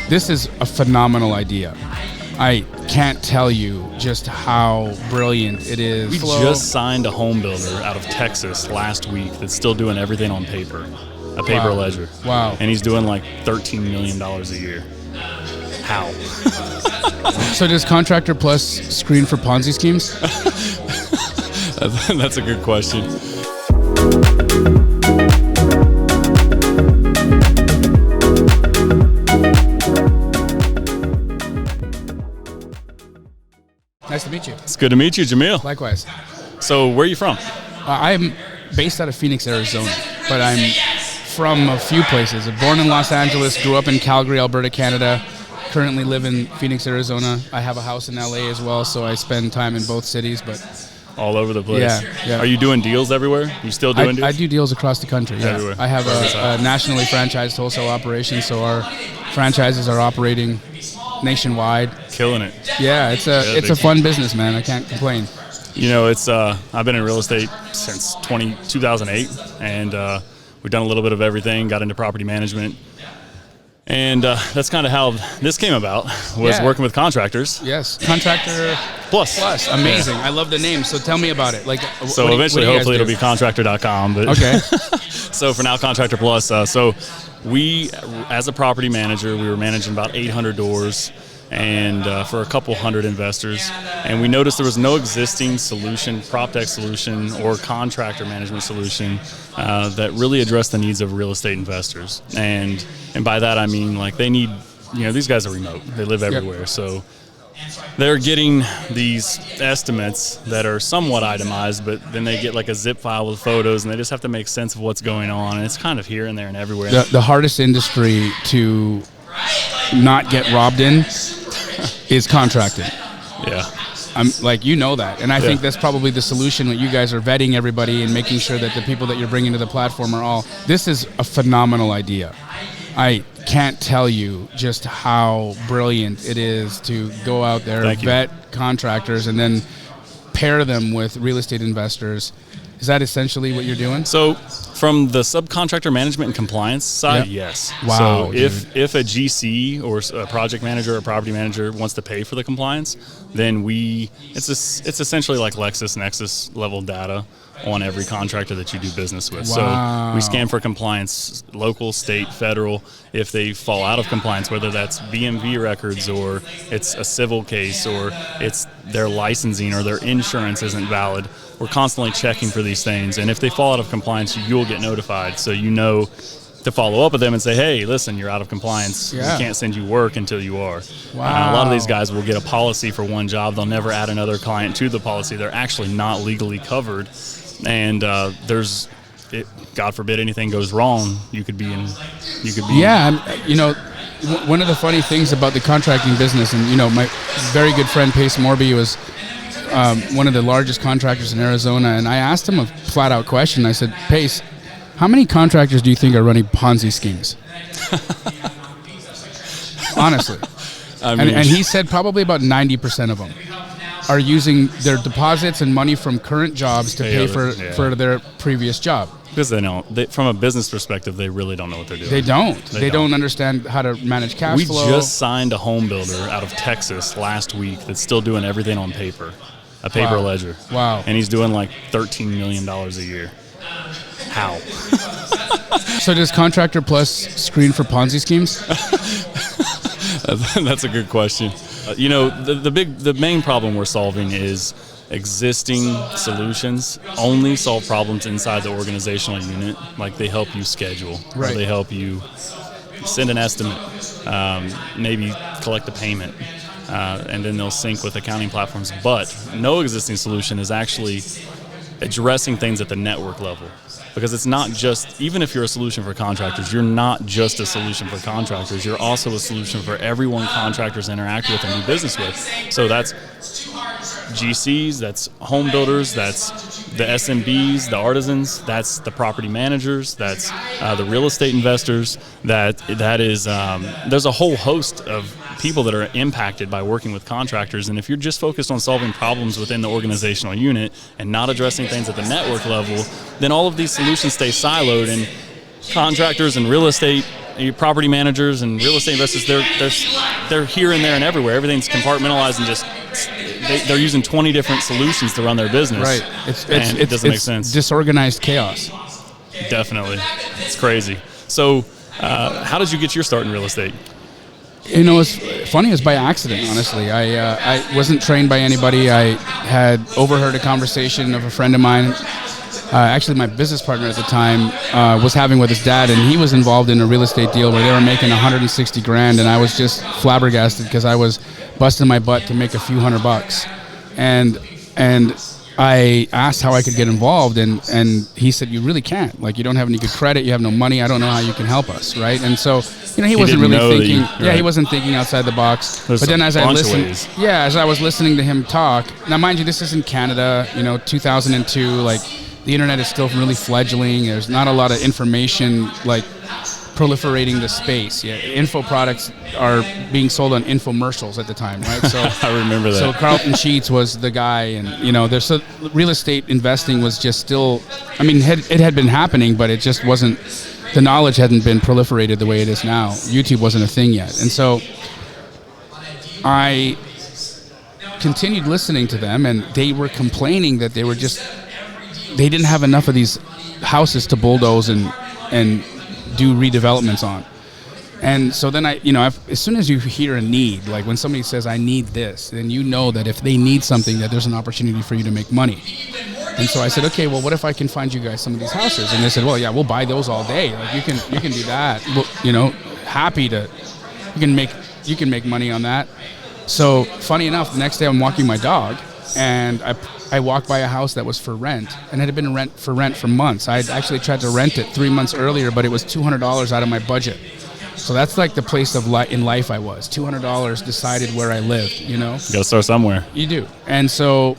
This is a phenomenal idea. I can't tell you just how brilliant it is. We just signed a home builder out of Texas last week that's still doing everything on paper, a paper ledger. Wow. And he's doing like $13 million a year. How? So does Contractor Plus screen for Ponzi schemes? That's a good question. Nice to meet you. It's good to meet you, Jamil. Likewise. So where are you from? I'm based out of Phoenix, Arizona, but I'm from a few places. I'm born in Los Angeles, grew up in Calgary, Alberta, Canada. Currently live in Phoenix, Arizona. I have a house in LA as well, so I spend time in both cities. But all over the place. Yeah. Are you doing deals everywhere? You still doing deals? I do deals across the country. Yeah. Everywhere. I have a nationally franchised wholesale operation, so our franchises are operating nationwide. Killing it. Yeah, it's a fun business, man. I can't complain. You know, it's I've been in real estate since 2008, and we've done a little bit of everything. Got into property management. And that's kind of how this came about, was working with contractors. Yes, Contractor Plus. Amazing. I love the name. So tell me about it. So eventually, hopefully, it'll be contractor.com. But okay. So for now, Contractor Plus. So we, as a property manager, we were managing about 800 doors and for a couple hundred investors. And we noticed there was no existing solution, prop tech solution, or contractor management solution that really addressed the needs of real estate investors. And by that, I mean, like, they need, these guys are remote. They live everywhere. Yep. So they're getting these estimates that are somewhat itemized, but then they get like a zip file with photos, and they just have to make sense of what's going on. And it's kind of here and there and everywhere. The hardest industry to not get robbed in is contracting. Yeah. I'm like, that. And I think that's probably the solution when you guys are vetting everybody and making sure that the people that you're bringing to the platform are all, this is a phenomenal idea. I can't tell you just how brilliant it is to go out there, vet contractors, and then pair them with real estate investors. Is that essentially what you're doing? So from the subcontractor management and compliance side, yes. Wow. So if a GC or a project manager or a property manager wants to pay for the compliance, then it's essentially like LexisNexis level data on every contractor that you do business with. Wow. So we scan for compliance, local, state, federal. If they fall out of compliance, whether that's BMV records or it's a civil case or it's their licensing or their insurance isn't valid, we're constantly checking for these things. And if they fall out of compliance, you'll get notified. So to follow up with them and say, hey, listen, you're out of compliance. We can't send you work until you are. Wow. A lot of these guys will get a policy for one job. They'll never add another client to the policy. They're actually not legally covered. And God forbid anything goes wrong, you could be in. Yeah, one of the funny things about the contracting business, and my very good friend Pace Morby was one of the largest contractors in Arizona, and I asked him a flat-out question. I said, Pace, how many contractors do you think are running Ponzi schemes? Honestly. And he said probably about 90% of them are using their deposits and money from current jobs to pay for their previous job. Because from a business perspective, they really don't know what they're doing. They don't. They don't understand how to manage cash flow. We just signed a home builder out of Texas last week that's still doing everything on paper, a paper ledger. Wow. And he's doing like $13 million a year. How? So does Contractor Plus screen for Ponzi schemes? That's a good question. The main problem we're solving is existing solutions only solve problems inside the organizational unit. Like, they help you schedule, or they help you send an estimate, maybe collect a payment, and then they'll sync with accounting platforms. But no existing solution is actually addressing things at the network level. Because it's not just, even if you're a solution for contractors, you're not just a solution for contractors. You're also a solution for everyone contractors interact with and do business with. So that's GCs, that's home builders, that's the SMBs, the artisans, that's the property managers, that's the real estate investors. That is, there's a whole host of people that are impacted by working with contractors. And if you're just focused on solving problems within the organizational unit and not addressing things at the network level, then all of these solutions stay siloed, and contractors and real estate your property managers and real estate investors, they're here and there and everywhere. Everything's compartmentalized and just they're using 20 different solutions to run their business. Right. It doesn't make sense. Disorganized chaos. Definitely. It's crazy. So how did you get your start in real estate? You know, it's funny. It was by accident, honestly. I wasn't trained by anybody. I had overheard a conversation of a friend of mine. Actually, my business partner at the time was having with his dad, and he was involved in a real estate deal where they were making $160,000, and I was just flabbergasted because I was busting my butt to make a few $100. And I asked how I could get involved, and he said, you really can't. Like, you don't have any good credit, you have no money, I don't know how you can help us, right? And so, you know, he wasn't really thinking, he wasn't thinking outside the box. But then as I was listening to him talk, now mind you, this is in Canada, you know, 2002, like, the internet is still really fledgling. There's not a lot of information, like, proliferating the space. Yeah, info products are being sold on infomercials at the time, right? So I remember that. So Carlton Sheets was the guy, and you know, real estate investing was just still. I mean, it had been happening, but it just wasn't. The knowledge hadn't been proliferated the way it is now. YouTube wasn't a thing yet, and so I continued listening to them, and they were complaining that they didn't have enough of these houses to bulldoze and do redevelopments on. And so then as soon as you hear a need, like when somebody says, I need this, then you know that if they need something, that there's an opportunity for you to make money. And so I said, okay, well, what if I can find you guys some of these houses? And they said, well, yeah, we'll buy those all day. Like you can do that. Well, you know, happy to, you can make money on that. So funny enough, the next day I'm walking my dog, and I walked by a house that was for rent, and it had been for rent for months. I had actually tried to rent it 3 months earlier, but it was $200 out of my budget. So that's like the place in life I was. $200 decided where I lived, you know? You got to start somewhere. You do. And so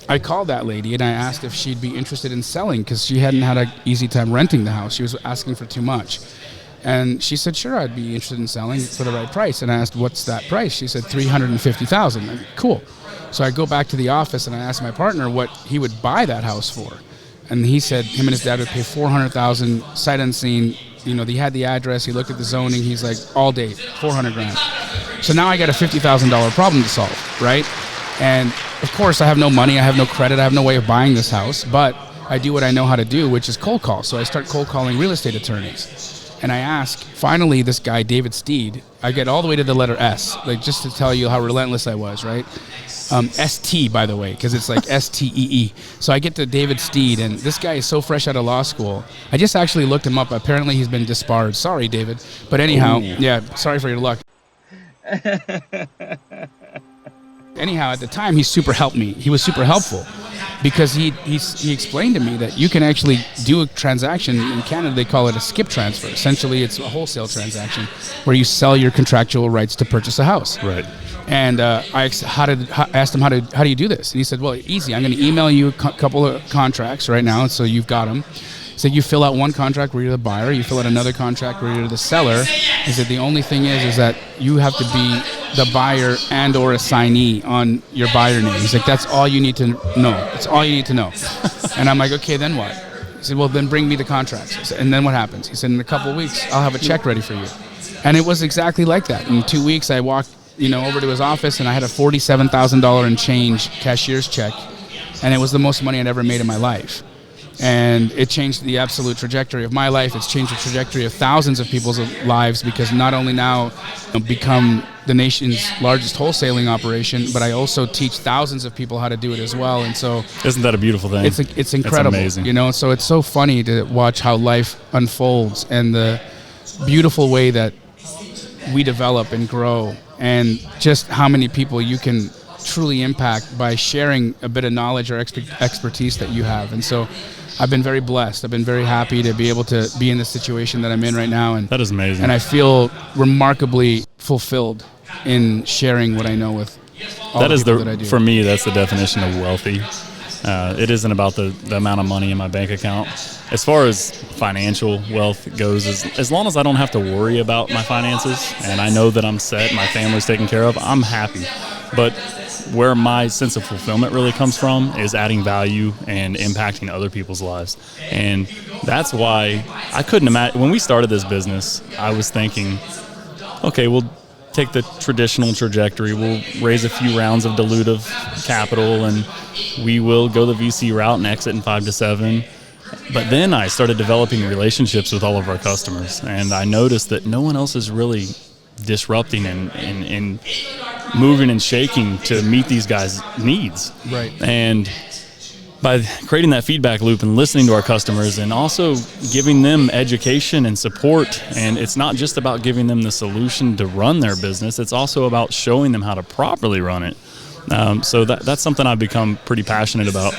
I called that lady, and I asked if she'd be interested in selling, because she hadn't had an easy time renting the house. She was asking for too much. And she said, sure, I'd be interested in selling for the right price. And I asked, what's that price? She said, $350,000. Cool. So I go back to the office, and I asked my partner what he would buy that house for. And he said him and his dad would pay $400,000 sight unseen. You know, he had the address, he looked at the zoning, he's like, all day, $400,000. So now I got a $50,000 problem to solve, right? And of course I have no money, I have no credit, I have no way of buying this house, but I do what I know how to do, which is cold call. So I start cold calling real estate attorneys. And I ask, finally, this guy, David Steed, I get all the way to the letter S, like just to tell you how relentless I was, right? ST, by the way, because it's like STEE. So I get to David Steed, and this guy is so fresh out of law school. I just actually looked him up. Apparently, he's been disbarred. Sorry, David. But anyhow, yeah, sorry for your luck. Anyhow, at the time, he super helped me. He was super helpful because he explained to me that you can actually do a transaction. In Canada, they call it a skip transfer. Essentially, it's a wholesale transaction where you sell your contractual rights to purchase a house. Right. And I asked him, how do you do this? And he said, well, easy. I'm going to email you a couple of contracts right now, so you've got them. He said, you fill out one contract where you're the buyer, you fill out another contract where you're the seller. He said, the only thing is that you have to be the buyer and or assignee on your buyer name. He's like, that's all you need to know. That's all you need to know. And I'm like, okay, then what? He said, well, then bring me the contracts. I said, and then what happens? He said, in a couple of weeks, I'll have a check ready for you. And it was exactly like that. In 2 weeks, I walked over to his office, and I had a $47,000 and change cashier's check, and it was the most money I'd ever made in my life. And it changed the absolute trajectory of my life. It's changed the trajectory of thousands of people's lives, because not only now become the nation's largest wholesaling operation, but I also teach thousands of people how to do it as well. And so, isn't that a beautiful thing? It's incredible. It's amazing. So it's so funny to watch how life unfolds and the beautiful way that we develop and grow, and just how many people you can truly impact by sharing a bit of knowledge or expertise that you have. And so I've been very blessed. I've been very happy to be able to be in the situation that I'm in right now. And that is amazing. And I feel remarkably fulfilled in sharing what I know with all the people that I do. For me, that's the definition of wealthy. It isn't about the amount of money in my bank account. As far as financial wealth goes, as long as I don't have to worry about my finances and I know that I'm set, my family's taken care of, I'm happy. But where my sense of fulfillment really comes from is adding value and impacting other people's lives. And that's why I couldn't imagine, when we started this business, I was thinking, okay, we'll take the traditional trajectory. We'll raise a few rounds of dilutive capital, and we will go the VC route and exit in 5 to 7. But then I started developing relationships with all of our customers, and I noticed that no one else is really disrupting and moving and shaking to meet these guys' needs. Right. And by creating that feedback loop and listening to our customers and also giving them education and support, and it's not just about giving them the solution to run their business, it's also about showing them how to properly run it. So that's something I've become pretty passionate about.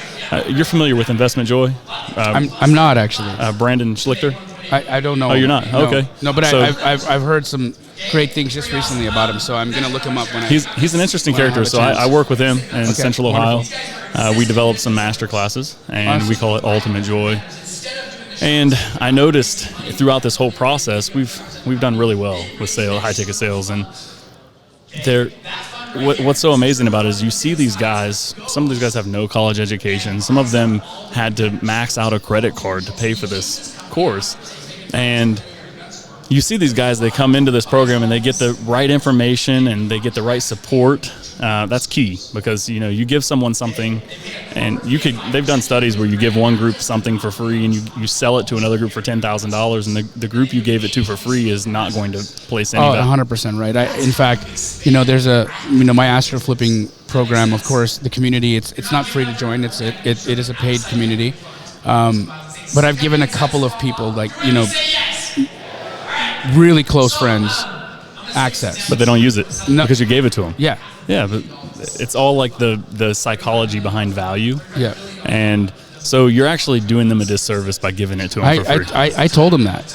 You're familiar with Investment Joy? I'm not actually. Brandon Schlichter? I don't know. Oh, you're not? No. Okay. No, but So- I've heard some great things just recently about him, so I'm going to look him up when He's an interesting when I have character. a So chance. I work with him in Central Ohio. Wonderful. We developed some master classes, and Awesome. we call it Ultimate Joy. And I noticed throughout this whole process, we've done really well with high ticket sales, and what's so amazing about it is you see these guys. Some of these guys have no college education. Some of them had to max out a credit card to pay for this course, and you see these guys, they come into this program and they get the right information and they get the right support. That's key, because you give someone something, and they've done studies where you give one group something for free and you sell it to another group for $10,000, and the group you gave it to for free is not going to place any value. 100% right. In fact, there's my Astroflipping program. Of course, the community, it's not free to join. It is a paid community. But I've given a couple of people, really close friends, access. But they don't use it because you gave it to them. Yeah. Yeah, but it's all like the psychology behind value. Yeah. And so you're actually doing them a disservice by giving it to them for free. I told him that.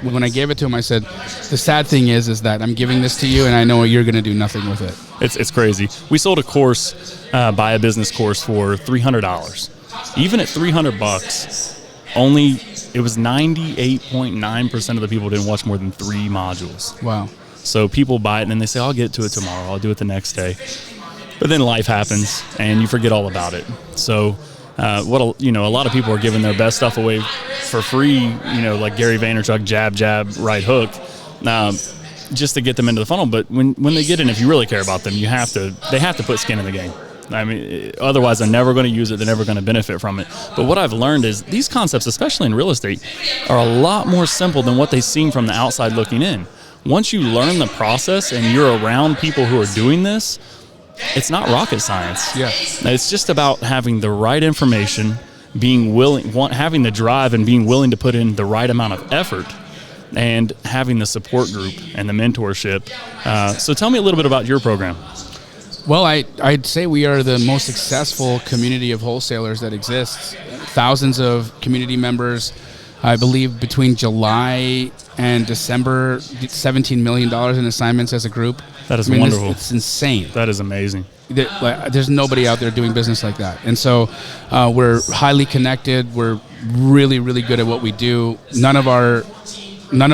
When I gave it to him, I said, the sad thing is that I'm giving this to you, and I know you're going to do nothing with it. It's crazy. We sold a course, buy a business course, for $300. Even at $300, it was 98.9% of the people didn't watch more than 3 modules. Wow. So people buy it and then they say, I'll get to it tomorrow. I'll do it the next day. But then life happens and you forget all about it. So a lot of people are giving their best stuff away for free, like Gary Vaynerchuk, jab, right hook, just to get them into the funnel. But when they get in, if you really care about them, they have to put skin in the game. I mean, otherwise they're never going to use it. They're never going to benefit from it. But what I've learned is these concepts, especially in real estate, are a lot more simple than what they seem from the outside looking in. Once you learn the process and you're around people who are doing this, it's not rocket science. Yeah. It's just about having the right information, having the drive and being willing to put in the right amount of effort, and having the support group and the mentorship. So tell me a little bit about your program. Well, I'd say we are the most successful community of wholesalers that exists. Thousands of community members. I believe between July and December, $17 million in assignments as a group. That is wonderful. It's insane. That is amazing. There's nobody out there doing business like that. And so we're highly connected. We're really, really good at what we do. None of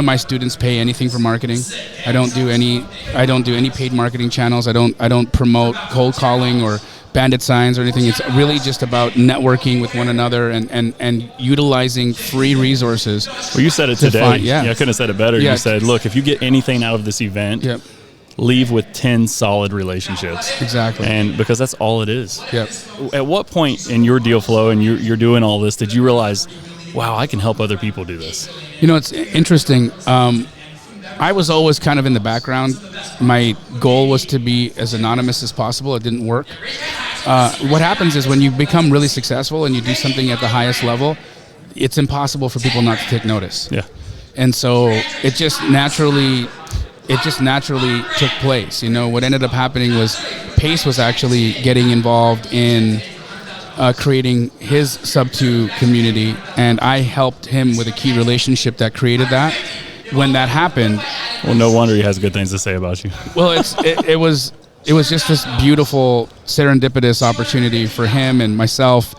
my students pay anything for marketing. I don't do any paid marketing channels. I don't promote cold calling or bandit signs or anything. It's really just about networking with one another and utilizing free resources. Well, you said it today. I couldn't have said it better. Yeah. You said, look, if you get anything out of this event, Yep. leave with 10 solid relationships. Exactly. And because that's all it is. Yep. At what point in your deal flow and you're doing all this, did you realize, wow, I can help other people do this? It's interesting. I was always kind of in the background. My goal was to be as anonymous as possible. It didn't work. What happens is when you become really successful and you do something at the highest level, it's impossible for people not to take notice. Yeah. And so it just naturally took place. What ended up happening was Pace was actually getting involved in creating his Sub2 community, and I helped him with a key relationship that created that. When that happened, well, no wonder he has good things to say about you. Well, it was just this beautiful serendipitous opportunity for him and myself.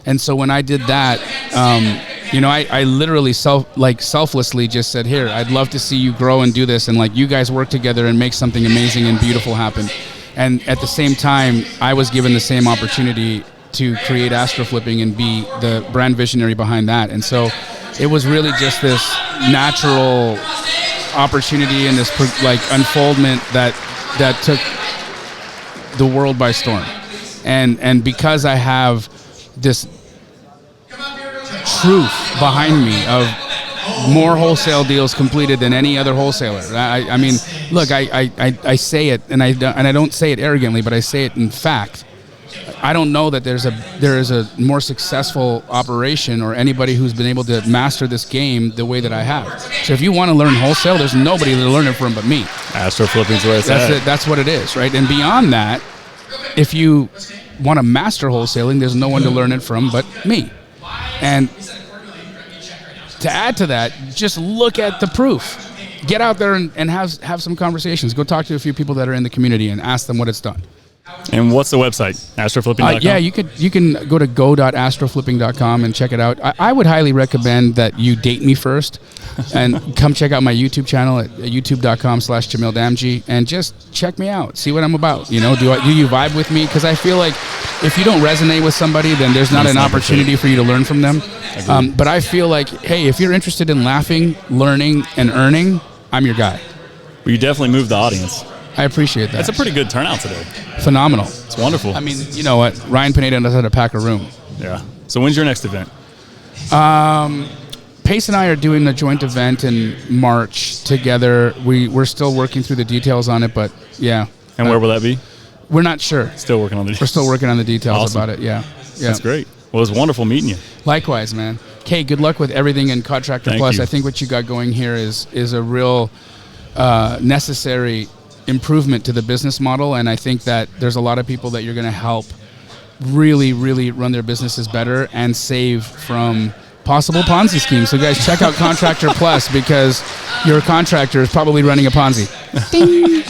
And so when I did that, I literally selflessly just said, here, I'd love to see you grow and do this, and you guys work together and make something amazing and beautiful happen. And at the same time, I was given the same opportunity to create Astroflipping and be the brand visionary behind that. And so it was really just this natural opportunity and this like unfoldment that took the world by storm. And because I have this truth behind me of more wholesale deals completed than any other wholesaler. I mean, look, I say it, and I don't say it arrogantly, but I say it in fact. I don't know that there is a more successful operation or anybody who's been able to master this game the way that I have. So if you want to learn wholesale, there's nobody to learn it from but me. Astroflipping's where it's at. That's what it is, right? And beyond that, if you want to master wholesaling, there's no one to learn it from but me. And to add to that, just look at the proof. Get out there and have some conversations. Go talk to a few people that are in the community and ask them what it's done. And what's the website? Astroflipping.com? Yeah, you can go to go.astroflipping.com and check it out. I would highly recommend that you date me first and come check out my YouTube channel at youtube.com/Jamil Damji and just check me out. See what I'm about. You know, do you vibe with me? Because I feel like if you don't resonate with somebody, then there's not an opportunity for you to learn from them. But I feel like, hey, if you're interested in laughing, learning, and earning, I'm your guy. Well, you definitely moved the audience. I appreciate that. That's a pretty good turnout today. Phenomenal. It's wonderful. I mean, you know what? Ryan Pineda knows how to pack a room. Yeah. So when's your next event? Pace and I are doing a joint event in March together. We're still working through the details on it, but yeah. And where will that be? We're not sure. Still working on the details. We're still working on the details Awesome. about it, yeah. That's great. Well, it was wonderful meeting you. Likewise, man. Kay, good luck with everything in Contractor Thank Plus. you. I think what you got going here is a real necessary improvement to the business model, and I think that there's a lot of people that you're going to help really, really run their businesses better and save from possible Ponzi schemes. So guys, check out Contractor Plus because your contractor is probably running a Ponzi. Ding!